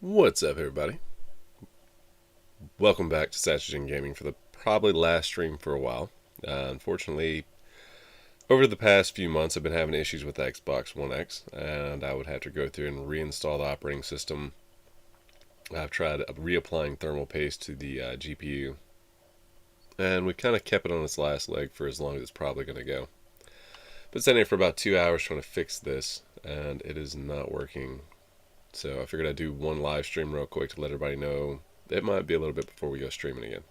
What's up, everybody? Welcome back to Satogen Gaming for the probably last stream for a while. Unfortunately, over the past few months, I've been having issues with the Xbox One X, and I would have to go through and reinstall the operating system. I've tried reapplying thermal paste to the GPU, and we kind of kept it on its last leg for as long as it's probably going to go. Been sitting here for about 2 hours trying to fix this, and it is not working. So I figured I'd do one live stream real quick to let everybody know it might be a little bit before we go streaming again.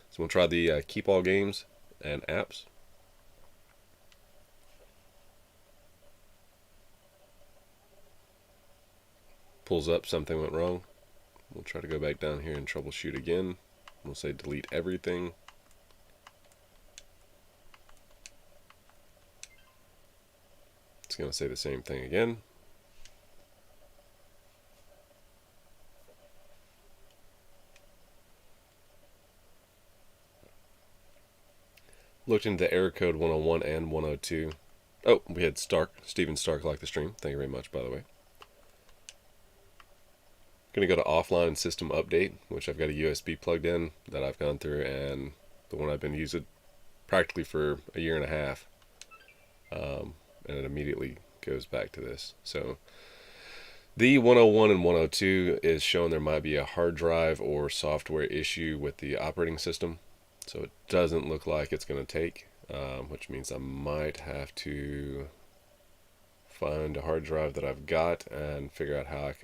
So we'll try the keep all games and apps. Pulls up something went wrong. We'll try to go back down here and troubleshoot again. We'll say delete everything. It's going to say the same thing again. Looked into error code 101 and 102. Oh, we had Steven Stark liked the stream. Thank you very much, by the way. Going to go to offline system update, which I've got a USB plugged in that I've gone through, and the one I've been using practically for a year and a half. And it immediately goes back to this. So the 101 and 102 is showing there might be a hard drive or software issue with the operating system. So it doesn't look like it's going to take, which means I might have to find a hard drive that I've got and figure out how I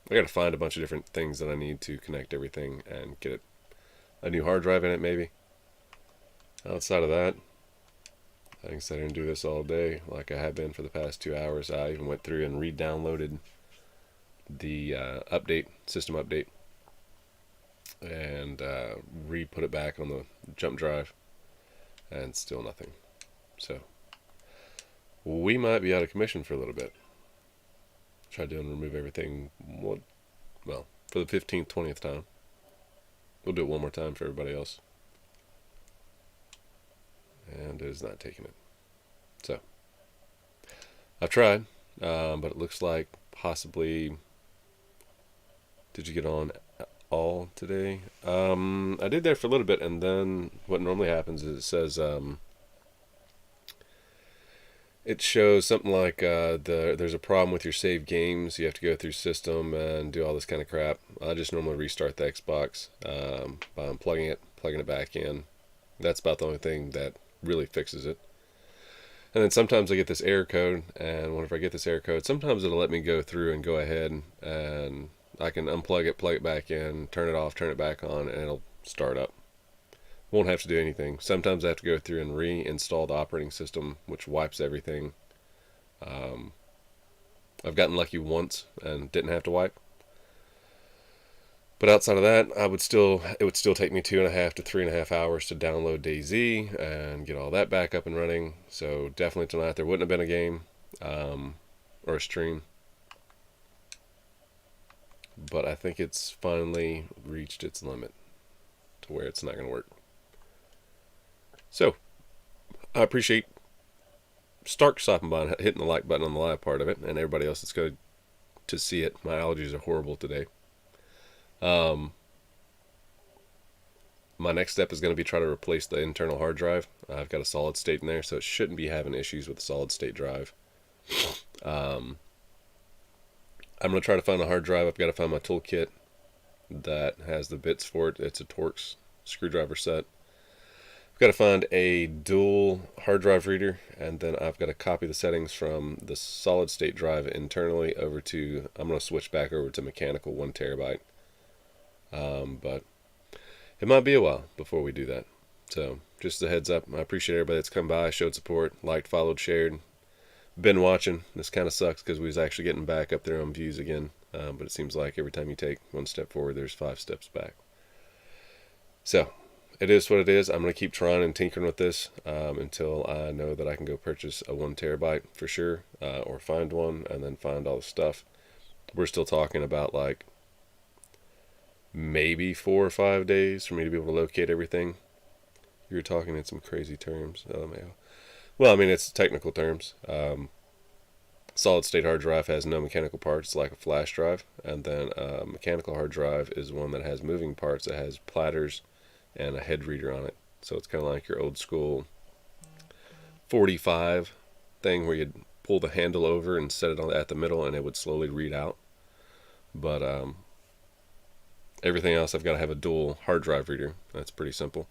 got to find a bunch of different things that I need to connect everything and get a new hard drive in it maybe. Outside of that, I can sit here and do this all day like I have been for the past 2 hours. I even went through and re-downloaded the system update, and re-put it back on the jump drive, and still nothing. So we might be out of commission for a little bit. Try to remove everything, well, for the 15th, 20th time. We'll do it one more time for everybody else. And it is not taking it. So I've tried, but it looks like possibly. Did you get on all today? I did there for a little bit, and then what normally happens is it says it shows something like there's a problem with your saved games. You have to go through system and do all this kind of crap. I just normally restart the Xbox by unplugging it, plugging it back in. That's about the only thing that really fixes it. And then sometimes I get this error code, and whenever I get this error code, sometimes it'll let me go through and go ahead and I can unplug it, plug it back in, turn it off, turn it back on, and it'll start up. Won't have to do anything. Sometimes I have to go through and reinstall the operating system, which wipes everything. I've gotten lucky once and didn't have to wipe. But outside of that, it would still take me 2.5 to 3.5 hours to download DayZ and get all that back up and running. So definitely tonight there wouldn't have been a game or a stream. But I think it's finally reached its limit to where it's not going to work. So I appreciate Stark stopping by and hitting the like button on the live part of it, and everybody else that's going to see it. My allergies are horrible today. My next step is going to be try to replace the internal hard drive. I've got a solid state in there, so it shouldn't be having issues with the solid state drive. I'm going to try to find a hard drive. I've got to find my toolkit that has the bits for it. It's a Torx screwdriver set. I've got to find a dual hard drive reader, and then I've got to copy the settings from the solid state drive internally over to, I'm going to switch back over to mechanical 1 terabyte. But it might be a while before we do that. So just a heads up. I appreciate everybody that's come by, showed support, liked, followed, shared, been watching. This kind of sucks because we was actually getting back up there on views again. But it seems like every time you take 1 step forward, there's 5 steps back. So it is what it is. I'm going to keep trying and tinkering with this until I know that I can go purchase a 1 terabyte for sure, or find one and then find all the stuff. We're still talking about like maybe 4 or 5 days for me to be able to locate everything. You're talking in some crazy terms. Well, I mean, it's technical terms. Solid state hard drive has no mechanical parts like a flash drive, and then a mechanical hard drive is one that has moving parts. It has platters and a head reader on it. So it's kind of like your old school 45 thing where you'd pull the handle over and set it on at the middle and it would slowly read out. But everything else I've got to have a dual hard drive reader. That's pretty simple.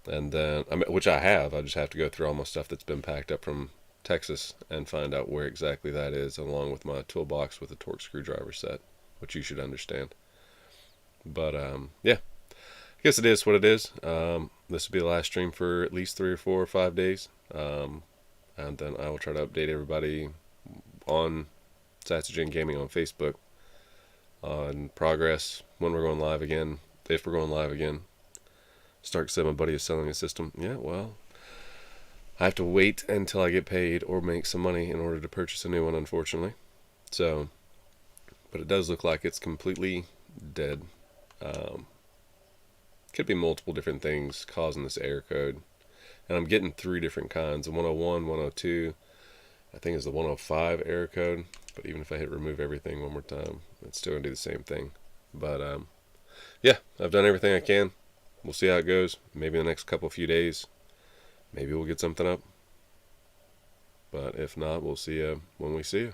And then, which I have. I just have to go through all my stuff that's been packed up from Texas and find out where exactly that is, along with my toolbox with a torque screwdriver set, which you should understand. But yeah, I guess it is what it is. This will be the last stream for at least 3 or 4 or 5 days, and then I will try to update everybody on Satsugen Gaming on Facebook on progress, when we're going live again, if we're going live again. Stark said my buddy is selling a system. Yeah, well, I have to wait until I get paid or make some money in order to purchase a new one, unfortunately. So, but it does look like it's completely dead. Could be multiple different things causing this error code. And I'm getting 3 different kinds. The 101, 102, I think is the 105 error code. But even if I hit remove everything one more time, it's still going to do the same thing. But yeah, I've done everything I can. We'll see how it goes. Maybe in the next few days, maybe we'll get something up. But if not, we'll see you when we see you.